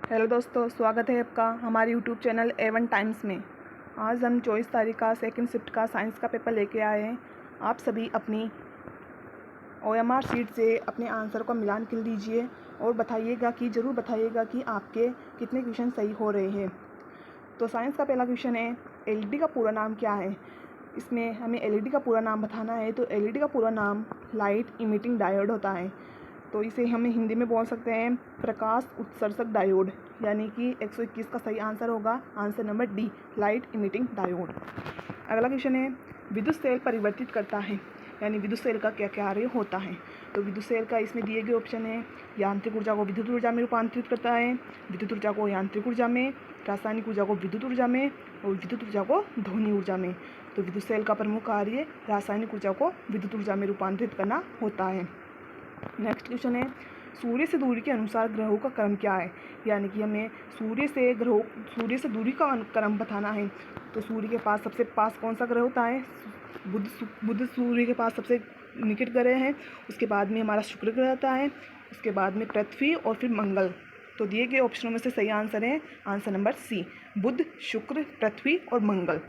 Hello दोस्तों, स्वागत है आपका हमारे यूट्यूब चैनल A1 टाइम्स में। आज हम 24 तारीख का सेकंड शिफ्ट का साइंस का पेपर लेके आए हैं। आप सभी अपनी OMR शीट से अपने आंसर का मिलान कर लीजिए और ज़रूर बताइएगा कि आपके कितने क्वेश्चन सही हो रहे हैं। तो साइंस का पहला क्वेश्चन है, LED का पूरा नाम क्या है। इसमें हमें LED का पूरा नाम बताना है। तो LED का पूरा नाम लाइट इमिटिंग डायोड होता है। तो इसे हमें हिंदी में बोल सकते हैं प्रकाश उत्सर्जक डायोड, यानी कि 121 का सही आंसर होगा answer number D, light emitting diode. अगला क्वेश्चन है, विद्युत सेल परिवर्तित करता है, यानी विद्युत सेल का क्या कार्य होता है। तो विद्युत सेल का इसमें दिए गए ऑप्शन है, यांत्रिक ऊर्जा को विद्युत ऊर्जा में रूपांतरित करता है, विद्युत ऊर्जा को यांत्रिक ऊर्जा में, रासायनिक ऊर्जा को विद्युत ऊर्जा में और विद्युत ऊर्जा को ध्वनि ऊर्जा में। तो विद्युत सेल का प्रमुख कार्य रासायनिक ऊर्जा को विद्युत ऊर्जा में रूपांतरित करना होता है। नेक्स्ट क्वेश्चन है, सूर्य से दूरी के अनुसार ग्रहों का क्रम क्या है, यानी कि हमें सूर्य से दूरी का क्रम बताना है। तो सूर्य के पास सबसे पास कौन सा ग्रह होता है, बुध सूर्य के पास सबसे निकट ग्रह है। उसके बाद में हमारा शुक्र ग्रह होता है, उसके बाद में पृथ्वी और फिर मंगल। तो दिए गए ऑप्शनों में से सही आंसर है आंसर नंबर सी, बुध, शुक्र, पृथ्वी और मंगल।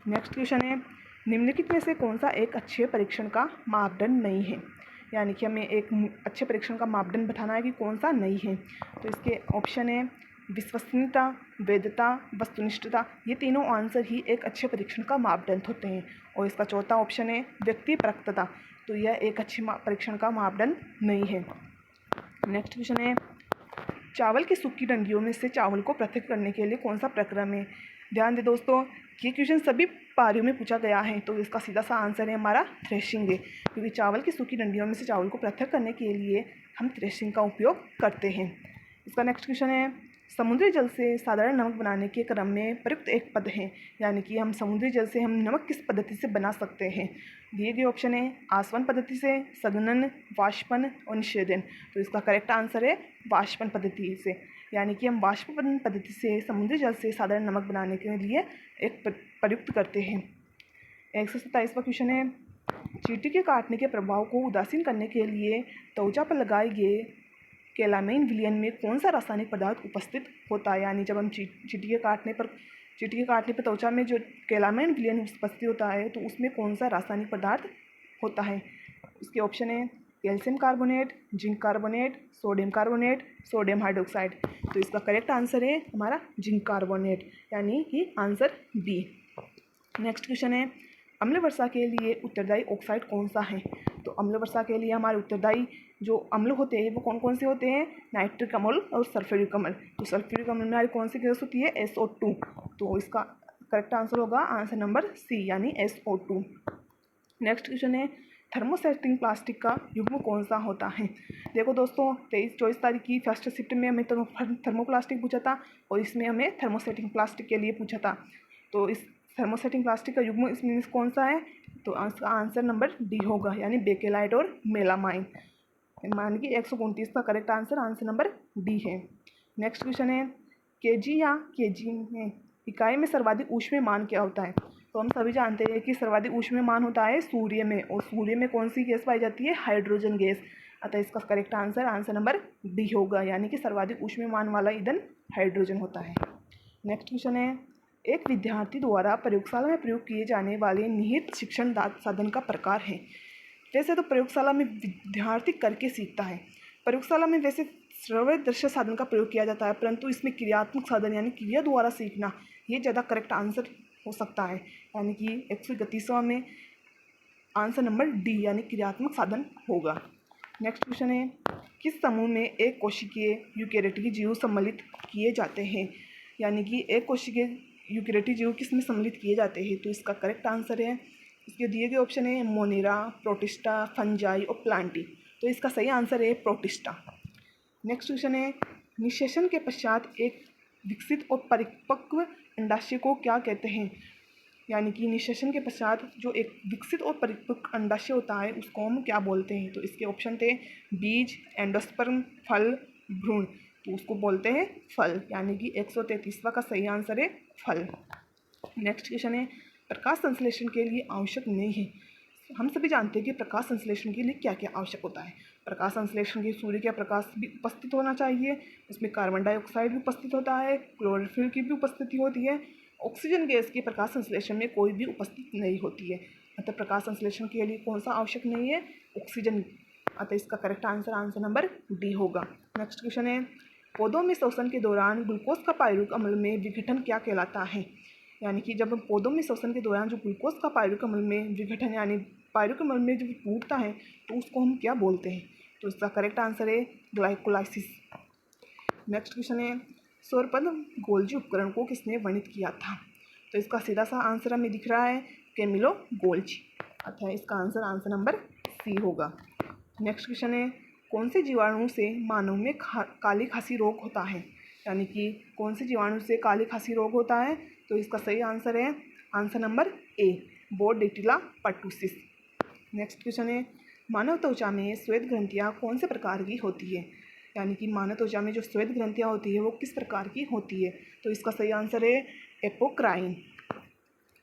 नेक्स्ट क्वेश्चन है, निम्नलिखित में से कौन सा एक अच्छे परीक्षण का मापदंड नहीं है, यानी कि हमें एक अच्छे परीक्षण का मापदंड बताना है कि कौन सा नहीं है। तो इसके ऑप्शन है विश्वसनीयता, वैधता, वस्तुनिष्ठता। ये तीनों आंसर ही एक अच्छे परीक्षण का मापदंड होते हैं। और इसका चौथा ऑप्शन है व्यक्तिपरकता। तो यह एक अच्छे परीक्षण का मापदंड नहीं है। नेक्स्ट क्वेश्चन है, चावल की सूखी डंडियों में से चावल को पृथक करने के लिए कौन सा प्रक्रम है। ध्यान दें दोस्तों, ये क्वेश्चन सभी पारियों में पूछा गया है। तो इसका सीधा सा आंसर है हमारा थ्रेशिंग है, क्योंकि चावल की सूखी डंडियों में से चावल को पृथक करने के लिए हम थ्रेशिंग का उपयोग करते हैं। इसका नेक्स्ट क्वेश्चन है, समुद्री जल से साधारण नमक बनाने के क्रम में प्रयुक्त एक पद है, यानी कि हम समुद्री जल से हम नमक किस पद्धति से बना सकते हैं। दिए गए ऑप्शन है आसवन पद्धति से, संघनन, वाष्पन और निषेधन। तो इसका करेक्ट आंसर है वाष्पन पद्धति से, यानी कि हम वाष्पन पद्धति से समुद्री जल से साधारण नमक बनाने के लिए एक प्रयुक्त करते हैं। 127वां क्वेश्चन है, चींटी के काटने के प्रभाव को उदासीन करने के लिए त्वचा पर लगाए गए कैलामाइन विलयन में कौन सा रासायनिक पदार्थ उपस्थित होता है। यानी जब हम चींटी के काटने पर त्वचा में जो कैलामाइन विलयन उपस्थित होता है, तो उसमें कौन सा रासायनिक पदार्थ होता है। इसके ऑप्शन है calcium carbonate, zinc carbonate, sodium carbonate, sodium hydroxide. तो इसका करेक्ट आंसर है हमारा जिंक कार्बोनेट, यानी कि आंसर बी। नेक्स्ट क्वेश्चन है, अम्ल वर्षा के लिए उत्तरदायी ऑक्साइड कौन सा है। तो अम्ल वर्षा के लिए हमारे उत्तरदायी जो अम्ल होते हैं वो कौन कौन से होते हैं, नाइट्रिक अम्ल और सल्फ्यूरिक अम्ल। तो सल्फ्यूरिक अम्ल में हमारी कौन सी गैस होती है, SO2। तो इसका करेक्ट आंसर होगा आंसर नंबर सी, यानी SO2। नेक्स्ट क्वेश्चन है, थर्मोसेटिंग प्लास्टिक का युग्म कौन सा होता है। देखो दोस्तों, 24 तारीख की फर्स्ट शिफ्ट में हमें थर्मोप्लास्टिक पूछा था और इसमें हमें थर्मोसेटिंग प्लास्टिक के लिए पूछा था। तो इस थर्मोसेटिंग प्लास्टिक का युग्म इसमें कौन सा है, तो आंसर नंबर डी होगा, यानी बेकेलाइट और मेलामाइन। मान कि 129 का करेक्ट आंसर नंबर डी है। नेक्स्ट क्वेश्चन है, केजी या केजी में इकाई में सर्वाधिक ऊष्मीयमान क्या होता है। तो हम सभी जानते हैं कि सर्वाधिक ऊष्मीयमान होता है सूर्य में, और सूर्य में कौन सी गैस पाई जाती है, हाइड्रोजन गैस। अतः इसका करेक्ट आंसर नंबर डी होगा, यानी कि सर्वाधिक ऊष्मीयमान वाला ईंधन हाइड्रोजन होता है। नेक्स्ट क्वेश्चन है, एक विद्यार्थी द्वारा प्रयोगशाला में प्रयोग किए जाने वाले निहित शिक्षण साधन का प्रकार है। वैसे तो प्रयोगशाला में विद्यार्थी करके सीखता है, प्रयोगशाला में वैसे श्रव्य दृश्य साधन का प्रयोग किया जाता है, परंतु इसमें क्रियात्मक साधन यानी क्रिया द्वारा सीखना ये ज़्यादा करेक्ट आंसर हो सकता है, यानी कि 131वां में आंसर नंबर डी, यानी क्रियात्मक साधन होगा। नेक्स्ट क्वेश्चन है, किस समूह में एक कोशिकीय यूकेरियोटिक जीव सम्मिलित किए जाते हैं, यानी कि एक कोशिकीय यूकेरियोटिक जीव किस में सम्मिलित किए जाते हैं। तो इसका करेक्ट आंसर है, इसके दिए गए ऑप्शन है मोनेरा, प्रोटिस्टा, फंजाई और प्लांटी। तो इसका सही आंसर है प्रोटिस्टा। नेक्स्ट क्वेश्चन है, निषेचन के पश्चात एक विकसित और परिपक्व अंडाशय को क्या कहते हैं, यानी कि निषेचन के पश्चात जो एक विकसित और परिपक्व अंडाशय होता है उसको हम क्या बोलते हैं। तो इसके ऑप्शन थे बीज, एंडोस्पर्म, फल, भ्रूण। तो उसको बोलते हैं फल, यानी कि 133वां का सही आंसर है फल। नेक्स्ट क्वेश्चन है, प्रकाश संश्लेषण के लिए आवश्यक नहीं है। हम सभी जानते हैं कि प्रकाश संश्लेषण के लिए क्या क्या आवश्यक होता है। प्रकाश संश्लेषण के सूर्य का प्रकाश भी उपस्थित होना चाहिए। इसमें कार्बन डाइऑक्साइड भी उपस्थित होता है, क्लोरोफिल की भी उपस्थिति होती है। ऑक्सीजन गैस की प्रकाश संश्लेषण में कोई भी उपस्थित नहीं होती है। अतः प्रकाश संश्लेषण के लिए कौन सा आवश्यक नहीं है? ऑक्सीजन। अतः इसका करेक्ट आंसर नंबर डी होगा। नेक्स्ट क्वेश्चन है, पौधों में श्वसन के दौरान ग्लूकोज का पायरुक अम्ल में विघटन क्या कहलाता है? यानी कि जब पौधों में श्वसन के दौरान जो ग्लूकोज का पायरुक अम्ल में विघटन यानी पायरुक अम्ल में जब टूटता है तो उसको हम क्या बोलते हैं? तो इसका करेक्ट आंसर है ग्लाइकोलाइसिस। नेक्स्ट क्वेश्चन है, सौरपद गोल्जी उपकरण को किसने वर्णित किया था? तो इसका सीधा सा आंसर हमें दिख रहा है, कैमिलो गोल्जी। अतः इसका आंसर नंबर सी होगा। नेक्स्ट क्वेश्चन है, कौन से जीवाणु से मानव में काली खांसी रोग होता है? यानी कि कौन से जीवाणु से काली खांसी रोग होता है? तो इसका सही आंसर है answer number A, Bordetella pertussis. Next question है, मानव त्वचा में श्वेत ग्रंथियाँ कौन से प्रकार की होती है? यानी कि मानव त्वचा में जो श्वेत ग्रंथियाँ होती है वो किस प्रकार की होती है? तो इसका सही आंसर है एपोक्राइन।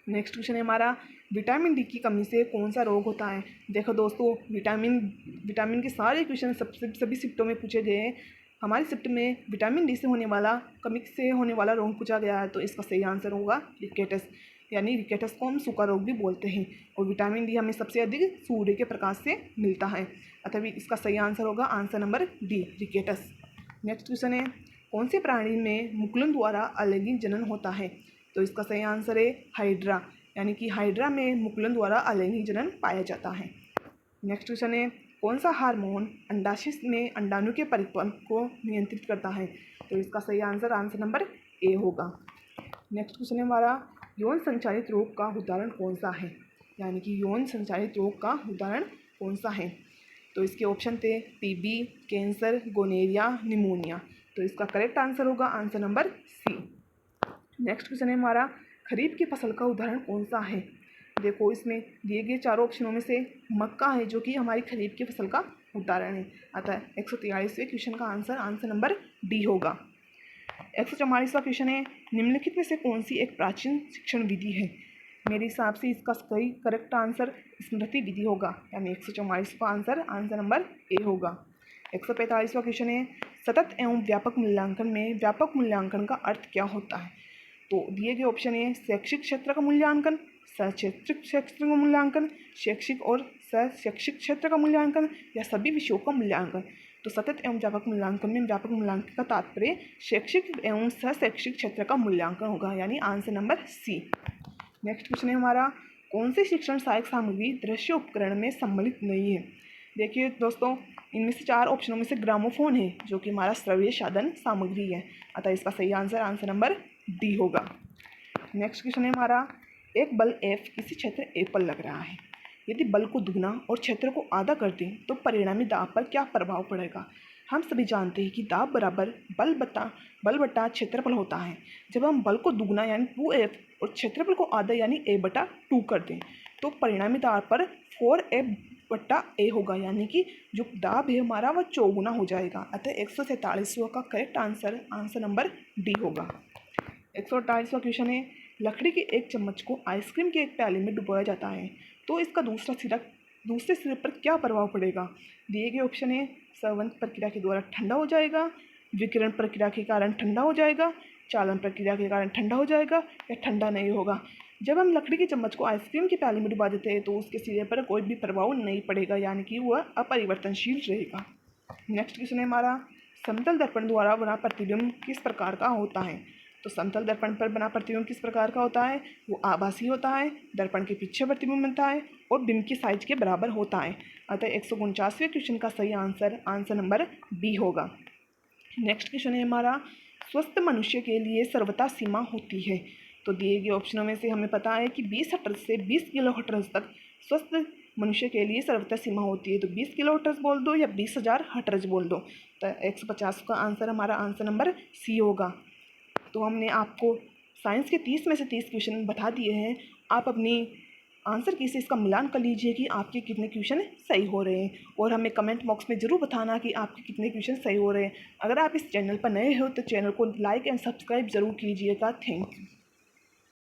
नेक्स्ट क्वेश्चन है हमारा, विटामिन डी की कमी से कौन सा रोग होता है? देखो दोस्तों, विटामिन के सारे क्वेश्चन सभी शिफ्टों में पूछे गए हैं। हमारी शिफ्ट में विटामिन डी से होने वाला कमी से होने वाला रोग पूछा गया है, तो इसका सही आंसर होगा रिकेटस। यानी रिकेटस को हम सूखा रोग भी बोलते हैं। और विटामिन डी हमें सबसे अधिक सूर्य के प्रकाश से मिलता है, अतः इसका सही आंसर होगा answer number D, rickets. Next question है, कौन से प्राणी में मुकुलन द्वारा अलैंगिक जनन होता है? तो इसका सही आंसर है हाइड्रा। यानी कि हाइड्रा में मुकुलन द्वारा अलैंगिक जनन पाया जाता है। नेक्स्ट क्वेश्चन है, कौन सा हार्मोन अंडाशय में अंडाणु के परिपक्व को नियंत्रित करता है? तो इसका सही आंसर नंबर ए होगा। नेक्स्ट क्वेश्चन है हमारा, यौन संचालित रोग का उदाहरण कौन सा है? यानी कि यौन संचालित रोग का उदाहरण कौन सा है? तो इसके ऑप्शन थे टीबी, कैंसर, गोनेरिया, निमोनिया। तो इसका करेक्ट आंसर होगा answer number C. Next question है हमारा, खरीफ की फसल का उदाहरण कौन सा है? देखो, इसमें दिए गए चारों ऑप्शनों में से मक्का है जो कि हमारी खरीफ की फसल का उदाहरण है। अतः 143वें क्वेश्चन का आंसर नंबर डी होगा। 144वां क्वेश्चन है, निम्नलिखित में से कौन सी एक प्राचीन शिक्षण विधि है? मेरे हिसाब से इसका सही करेक्ट आंसर स्मृति विधि होगा। यानी 144 का आंसर नंबर ए होगा। 145वां क्वेश्चन है, सतत एवं व्यापक मूल्यांकन में व्यापक मूल्यांकन का अर्थ क्या होता है? तो दिए गए ऑप्शन है शैक्षिक क्षेत्र का मूल्यांकन, सशैक्षिक क्षेत्र का मूल्यांकन, शैक्षिक और सशैक्षिक क्षेत्र का मूल्यांकन, या सभी विषयों का मूल्यांकन। तो सतत एवं व्यापक मूल्यांकन में व्यापक मूल्यांकन का तात्पर्य शैक्षिक एवं सशैक्षिक क्षेत्र का मूल्यांकन होगा। यानी answer number C. Next question है हमारा, कौन सी शिक्षण सहायक सामग्री दृश्य उपकरण में सम्मिलित नहीं है? देखिए दोस्तों, इनमें से चार ऑप्शनों में से ग्रामोफोन है जो कि हमारा श्रव्य साधन सामग्री है। अतः इसका सही आंसर नंबर डी होगा। नेक्स्ट क्वेश्चन है हमारा, एक बल F किसी क्षेत्र A पर लग रहा है। यदि बल को दुगना और क्षेत्र को आधा कर दें तो परिणामी दाब पर क्या प्रभाव पड़ेगा? हम सभी जानते हैं कि दाब बराबर बल बटा क्षेत्रफल होता है। जब हम बल को दुगना यानी 2F और क्षेत्रफल को आधा यानी A/2 कर दें तो परिणामी दाब पर 4F/A होगा। यानी कि जो दाब है हमारा वह चौगुना हो जाएगा। अतः 147वां का करेक्ट आंसर नंबर डी होगा। 128वां क्वेश्चन है, लकड़ी के एक चम्मच को आइसक्रीम के एक प्याले में डुबोया जाता है तो इसका दूसरे सिरे पर क्या प्रभाव पड़ेगा? दिए गए ऑप्शन है संवहन प्रक्रिया के द्वारा ठंडा हो जाएगा, विकिरण प्रक्रिया के कारण ठंडा हो जाएगा, चालन प्रक्रिया के कारण ठंडा हो जाएगा, या ठंडा नहीं होगा। जब हम लकड़ी के चम्मच को आइसक्रीम के प्याले में डुबा देते हैं तो उसके सिरे पर कोई भी प्रभाव नहीं पड़ेगा, यानी कि वह अपरिवर्तनशील रहेगा। नेक्स्ट क्वेश्चन है हमारा, समतल दर्पण द्वारा बना प्रतिबिंब किस प्रकार का होता है? तो समतल दर्पण पर बना प्रतिबिंब किस प्रकार का होता है? वो आभासी होता है, दर्पण के पीछे प्रतिबिंब बनता है और बिंब की साइज के बराबर होता है। अतः 149वें क्वेश्चन का सही आंसर नंबर बी होगा। नेक्स्ट क्वेश्चन है हमारा, स्वस्थ मनुष्य के लिए सर्वथा सीमा होती है। तो दिए गए ऑप्शनों में से हमें पता है कि 20 हर्ट्ज से 20 किलो हर्ट्ज तक स्वस्थ मनुष्य के लिए सर्वथा सीमा होती है। तो 20 किलो हर्ट्ज बोल दो या 20,000 हर्ट्ज बोल दो। तो 150 का हमारा आंसर नंबर सी होगा। तो हमने आपको साइंस के 30 में से 30 क्वेश्चन बता दिए हैं। आप अपनी आंसर की से इसका मिलान कर लीजिए कि आपके कितने क्वेश्चन सही हो रहे हैं, और हमें कमेंट बॉक्स में ज़रूर बताना कि आपके कितने क्वेश्चन सही हो रहे हैं। अगर आप इस चैनल पर नए हो तो चैनल को लाइक एंड सब्सक्राइब ज़रूर कीजिएगा। Thank you.